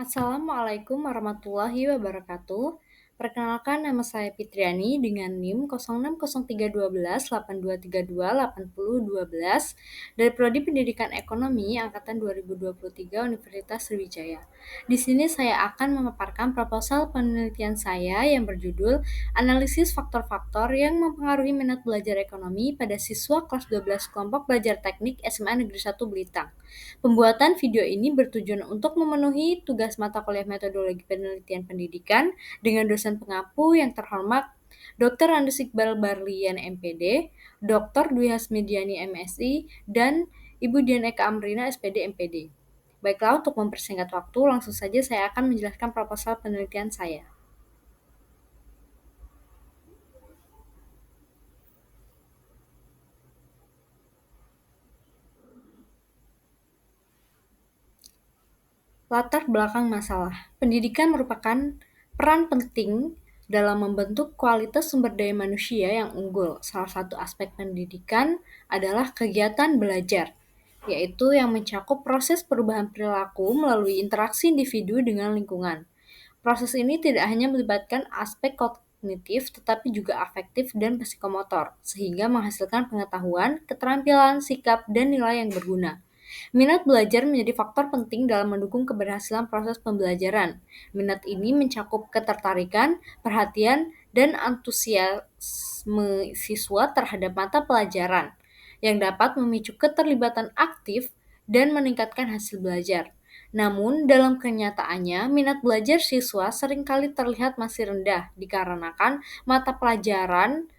Assalamualaikum warahmatullahi wabarakatuh. Perkenalkan nama saya Fitriani dengan NIM 06031282328012 dari Prodi Pendidikan Ekonomi angkatan 2023 Universitas Sriwijaya. Di sini saya akan memaparkan proposal penelitian saya yang berjudul Analisis Faktor-faktor yang mempengaruhi minat belajar ekonomi pada siswa kelas 12 kelompok belajar teknik SMA Negeri 1 Blitar. Pembuatan video ini bertujuan untuk memenuhi tugas mata kuliah metodologi penelitian pendidikan dengan dosen pengampu yang terhormat Dr. Andes Iqbal Barlian MPD, Dr. Dwi Hasmidiani MSI, dan Ibu Dian Eka Amrina SPD MPD. Baiklah, untuk mempersingkat waktu, langsung saja saya akan menjelaskan proposal penelitian saya. Latar belakang masalah. Pendidikan merupakan peran penting dalam membentuk kualitas sumber daya manusia yang unggul. Salah satu aspek pendidikan adalah kegiatan belajar, yaitu yang mencakup proses perubahan perilaku melalui interaksi individu dengan lingkungan. Proses ini tidak hanya melibatkan aspek kognitif, tetapi juga afektif dan psikomotor, sehingga menghasilkan pengetahuan, keterampilan, sikap, dan nilai yang berguna. Minat belajar menjadi faktor penting dalam mendukung keberhasilan proses pembelajaran. Minat ini mencakup ketertarikan, perhatian, dan antusiasme siswa terhadap mata pelajaran, yang dapat memicu keterlibatan aktif dan meningkatkan hasil belajar. Namun, dalam kenyataannya, minat belajar siswa seringkali terlihat masih rendah dikarenakan mata pelajaran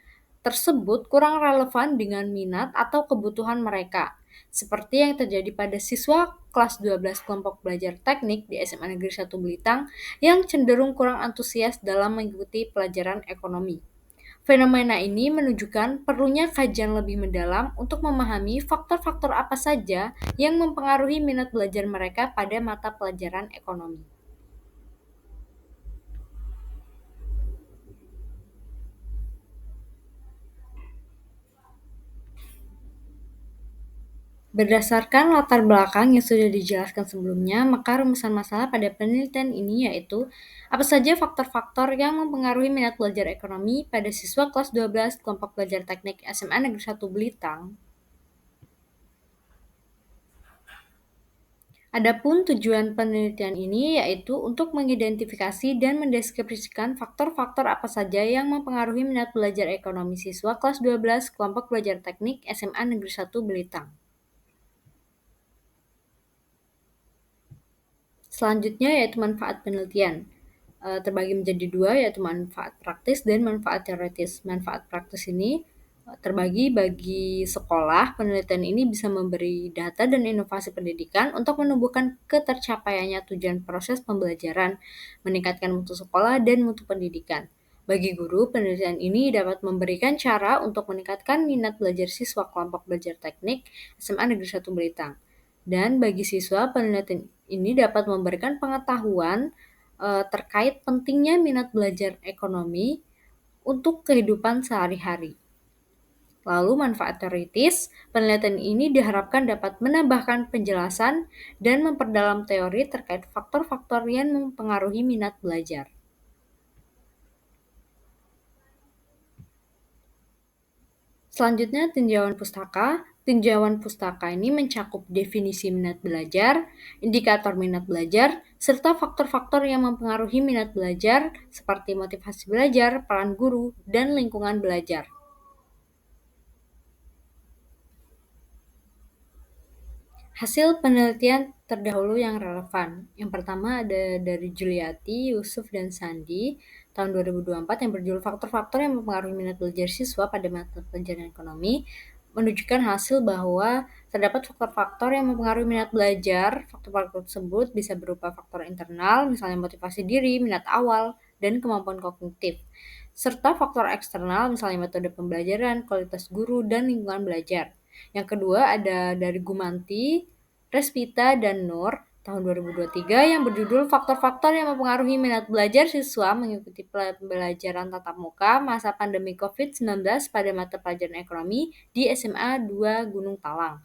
tersebut kurang relevan dengan minat atau kebutuhan mereka, seperti yang terjadi pada siswa kelas 12 kelompok belajar teknik di SMA Negeri 1 Belitang yang cenderung kurang antusias dalam mengikuti pelajaran ekonomi. Fenomena ini menunjukkan perlunya kajian lebih mendalam untuk memahami faktor-faktor apa saja yang mempengaruhi minat belajar mereka pada mata pelajaran ekonomi. Berdasarkan latar belakang yang sudah dijelaskan sebelumnya, maka rumusan masalah pada penelitian ini yaitu apa saja faktor-faktor yang mempengaruhi minat belajar ekonomi pada siswa kelas 12 kelompok belajar teknik SMA Negeri 1 Belitang. Adapun tujuan penelitian ini yaitu untuk mengidentifikasi dan mendeskripsikan faktor-faktor apa saja yang mempengaruhi minat belajar ekonomi siswa kelas 12 kelompok belajar teknik SMA Negeri 1 Belitang. Selanjutnya yaitu manfaat penelitian. Terbagi menjadi dua, yaitu manfaat praktis dan manfaat teoritis. Manfaat praktis ini terbagi bagi sekolah. Penelitian ini bisa memberi data dan inovasi pendidikan untuk menumbuhkan ketercapaiannya tujuan proses pembelajaran, meningkatkan mutu sekolah dan mutu pendidikan. Bagi guru, penelitian ini dapat memberikan cara untuk meningkatkan minat belajar siswa kelompok belajar teknik SMA Negeri 1 Belitang. Dan bagi siswa, penelitian ini dapat memberikan pengetahuan terkait pentingnya minat belajar ekonomi untuk kehidupan sehari-hari. Lalu manfaat teoritis, penelitian ini diharapkan dapat menambahkan penjelasan dan memperdalam teori terkait faktor-faktor yang mempengaruhi minat belajar. Selanjutnya, tinjauan pustaka. Tinjauan pustaka ini mencakup definisi minat belajar, indikator minat belajar, serta faktor-faktor yang mempengaruhi minat belajar seperti motivasi belajar, peran guru, dan lingkungan belajar. Hasil penelitian terdahulu yang relevan. Yang pertama ada dari Juliati, Yusuf, dan Sandi tahun 2024 yang berjudul faktor-faktor yang mempengaruhi minat belajar siswa pada mata pelajaran ekonomi, menunjukkan hasil bahwa terdapat faktor-faktor yang mempengaruhi minat belajar. Faktor-faktor tersebut bisa berupa faktor internal, misalnya motivasi diri, minat awal, dan kemampuan kognitif, serta faktor eksternal, misalnya metode pembelajaran, kualitas guru, dan lingkungan belajar. Yang kedua ada dari Gumanti, Respita, dan Nur tahun 2023 yang berjudul faktor-faktor yang mempengaruhi minat belajar siswa mengikuti pembelajaran tatap muka masa pandemi COVID-19 pada mata pelajaran ekonomi di SMA 2 Gunung Talang.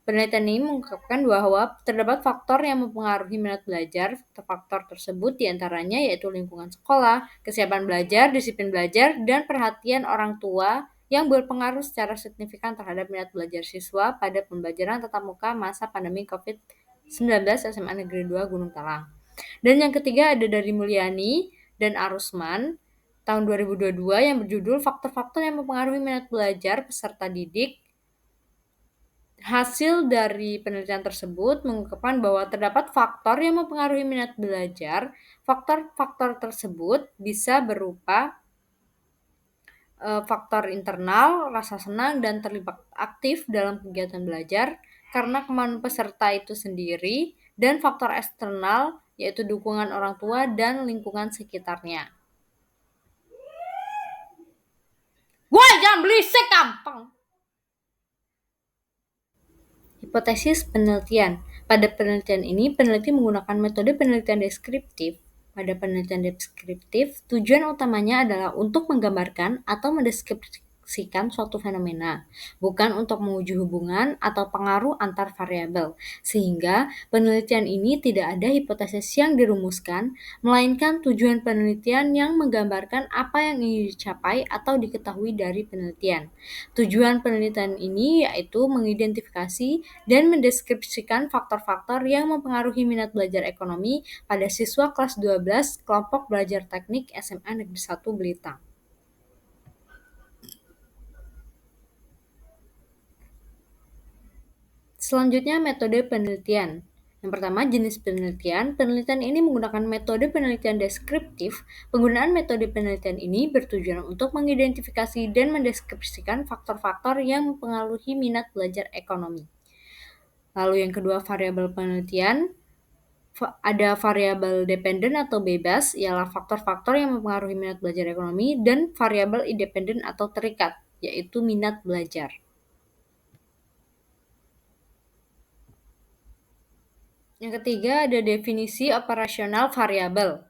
Penelitian ini mengungkapkan bahwa terdapat faktor yang mempengaruhi minat belajar. Faktor tersebut diantaranya yaitu lingkungan sekolah, kesiapan belajar, disiplin belajar, dan perhatian orang tua yang berpengaruh secara signifikan terhadap minat belajar siswa pada pembelajaran tatap muka masa pandemi COVID-19 SMA Negeri 2 Gunung Talang. Dan yang ketiga ada dari Mulyani dan Arusman tahun 2022 yang berjudul Faktor-faktor yang mempengaruhi minat belajar peserta didik. Hasil dari penelitian tersebut mengungkapkan bahwa terdapat faktor yang mempengaruhi minat belajar. Faktor-faktor tersebut bisa berupa faktor internal, rasa senang dan terlibat aktif dalam kegiatan belajar karena kemampuan peserta itu sendiri, dan faktor eksternal yaitu dukungan orang tua dan lingkungan sekitarnya. Woi, jangan berisik gampang. Hipotesis penelitian. Pada penelitian ini, peneliti menggunakan metode penelitian deskriptif. Pada penelitian deskriptif, tujuan utamanya adalah untuk menggambarkan atau mendeskripsikan suatu fenomena, bukan untuk menguji hubungan atau pengaruh antar variabel. Sehingga penelitian ini tidak ada hipotesis yang dirumuskan, melainkan tujuan penelitian yang menggambarkan apa yang ingin dicapai atau diketahui dari penelitian. Tujuan penelitian ini yaitu mengidentifikasi dan mendeskripsikan faktor-faktor yang mempengaruhi minat belajar ekonomi pada siswa kelas 12 kelompok belajar teknik SMA Negeri 1 Blitar. Selanjutnya, metode penelitian. Yang pertama, jenis penelitian. Penelitian ini menggunakan metode penelitian deskriptif. Penggunaan metode penelitian ini bertujuan untuk mengidentifikasi dan mendeskripsikan faktor-faktor yang mempengaruhi minat belajar ekonomi. Lalu yang kedua, variabel penelitian. Ada variabel dependen atau bebas, ialah faktor-faktor yang mempengaruhi minat belajar ekonomi, dan variabel independen atau terikat, yaitu minat belajar. Yang ketiga ada definisi operasional variabel.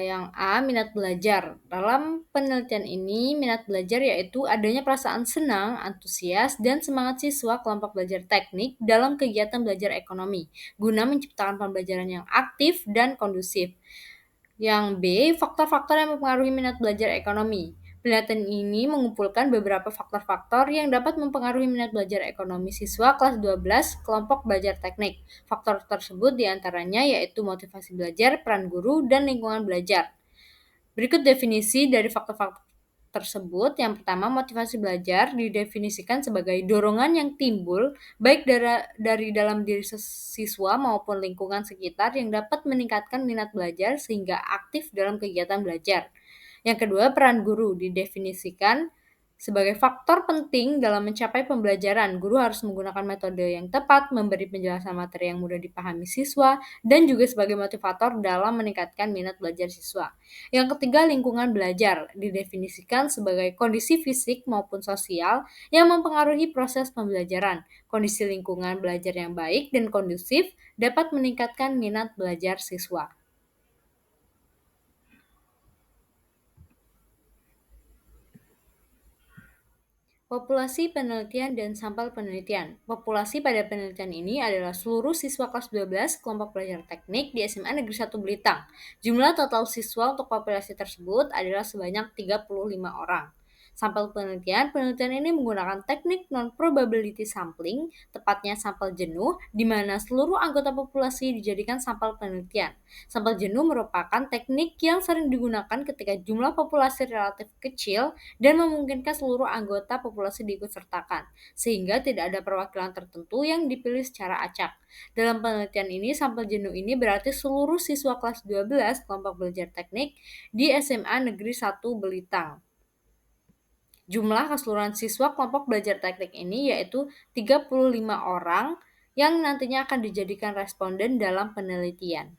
Yang A, minat belajar. Dalam penelitian ini, minat belajar yaitu adanya perasaan senang, antusias, dan semangat siswa kelompok belajar teknik dalam kegiatan belajar ekonomi, guna menciptakan pembelajaran yang aktif dan kondusif. Yang B, faktor-faktor yang mempengaruhi minat belajar ekonomi. Penelitian ini mengumpulkan beberapa faktor-faktor yang dapat mempengaruhi minat belajar ekonomi siswa kelas 12 kelompok belajar teknik. Faktor tersebut diantaranya yaitu motivasi belajar, peran guru, dan lingkungan belajar. Berikut definisi dari faktor-faktor tersebut. Yang pertama, motivasi belajar didefinisikan sebagai dorongan yang timbul baik dari dalam diri siswa maupun lingkungan sekitar yang dapat meningkatkan minat belajar sehingga aktif dalam kegiatan belajar. Yang kedua, peran guru didefinisikan sebagai faktor penting dalam mencapai pembelajaran. Guru harus menggunakan metode yang tepat, memberi penjelasan materi yang mudah dipahami siswa, dan juga sebagai motivator dalam meningkatkan minat belajar siswa. Yang ketiga, lingkungan belajar didefinisikan sebagai kondisi fisik maupun sosial yang mempengaruhi proses pembelajaran. Kondisi lingkungan belajar yang baik dan kondusif dapat meningkatkan minat belajar siswa. Populasi penelitian dan sampel penelitian. Populasi pada penelitian ini adalah seluruh siswa kelas 12 kelompok belajar teknik di SMA Negeri 1 Belitang. Jumlah total siswa untuk populasi tersebut adalah sebanyak 35 orang. Sampel penelitian ini menggunakan teknik non-probability sampling, tepatnya sampel jenuh, di mana seluruh anggota populasi dijadikan sampel penelitian. Sampel jenuh merupakan teknik yang sering digunakan ketika jumlah populasi relatif kecil dan memungkinkan seluruh anggota populasi diikutsertakan, sehingga tidak ada perwakilan tertentu yang dipilih secara acak. Dalam penelitian ini, sampel jenuh ini berarti seluruh siswa kelas 12 kelompok belajar teknik di SMA Negeri 1 Belitang. Jumlah keseluruhan siswa kelompok belajar teknik ini yaitu 35 orang yang nantinya akan dijadikan responden dalam penelitian.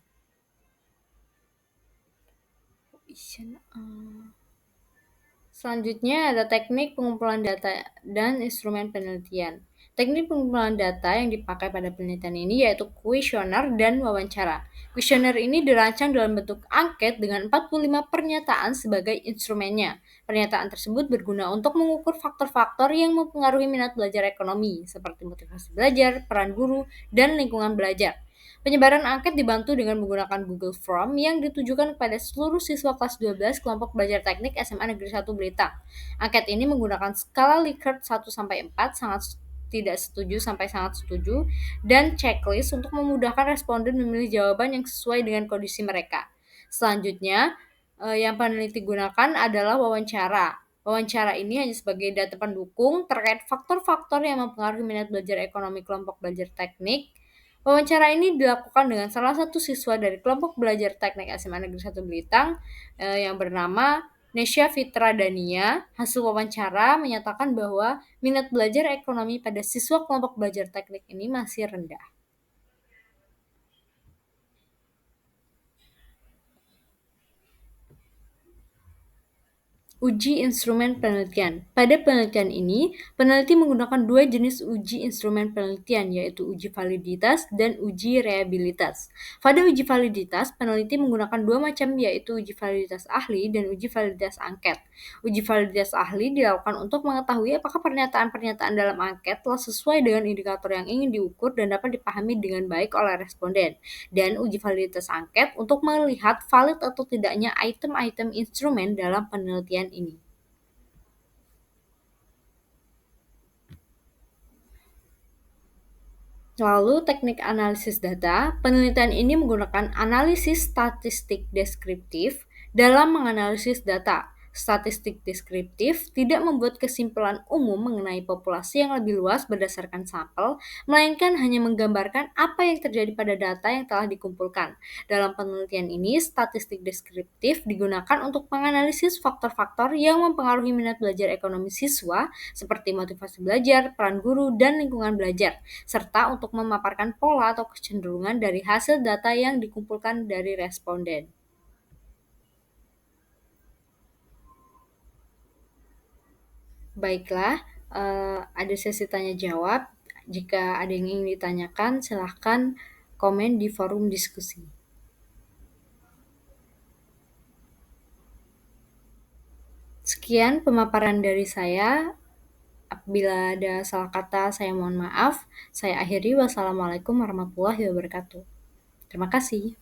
Selanjutnya ada teknik pengumpulan data dan instrumen penelitian. Teknik pengumpulan data yang dipakai pada penelitian ini yaitu kuesioner dan wawancara. Kuesioner ini dirancang dalam bentuk angket dengan 45 pernyataan sebagai instrumennya. Pernyataan tersebut berguna untuk mengukur faktor-faktor yang mempengaruhi minat belajar ekonomi, seperti motivasi belajar, peran guru, dan lingkungan belajar. Penyebaran angket dibantu dengan menggunakan Google Form yang ditujukan kepada seluruh siswa kelas 12 kelompok belajar teknik SMA Negeri 1 Blitar. Angket ini menggunakan skala Likert 1-4, sangat tidak setuju sampai sangat setuju, dan checklist untuk memudahkan responden memilih jawaban yang sesuai dengan kondisi mereka. Selanjutnya, yang peneliti gunakan adalah wawancara. Wawancara ini hanya sebagai data pendukung terkait faktor-faktor yang mempengaruhi minat belajar ekonomi kelompok belajar teknik. Wawancara ini dilakukan dengan salah satu siswa dari kelompok belajar teknik SMA Negeri 1 Belitang yang bernama Nesya Fitra Dania. Hasil wawancara menyatakan bahwa minat belajar ekonomi pada siswa kelompok belajar teknik ini masih rendah. Uji instrumen penelitian. Pada penelitian ini, peneliti menggunakan dua jenis uji instrumen penelitian, yaitu uji validitas dan uji reliabilitas. Pada uji validitas, peneliti menggunakan dua macam, yaitu uji validitas ahli dan uji validitas angket. Uji validitas ahli dilakukan untuk mengetahui apakah pernyataan-pernyataan dalam angket telah sesuai dengan indikator yang ingin diukur dan dapat dipahami dengan baik oleh responden. Dan uji validitas angket untuk melihat valid atau tidaknya item-item instrumen dalam penelitian ini. Lalu teknik analisis data, penelitian ini menggunakan analisis statistik deskriptif dalam menganalisis data. Statistik deskriptif tidak membuat kesimpulan umum mengenai populasi yang lebih luas berdasarkan sampel, melainkan hanya menggambarkan apa yang terjadi pada data yang telah dikumpulkan. Dalam penelitian ini, statistik deskriptif digunakan untuk menganalisis faktor-faktor yang mempengaruhi minat belajar ekonomi siswa, seperti motivasi belajar, peran guru, dan lingkungan belajar, serta untuk memaparkan pola atau kecenderungan dari hasil data yang dikumpulkan dari responden. Baiklah, ada sesi tanya jawab. Jika ada yang ingin ditanyakan, silahkan komen di forum diskusi. Sekian pemaparan dari saya. Apabila ada salah kata, saya mohon maaf. Saya akhiri. Wassalamualaikum warahmatullahi wabarakatuh. Terima kasih.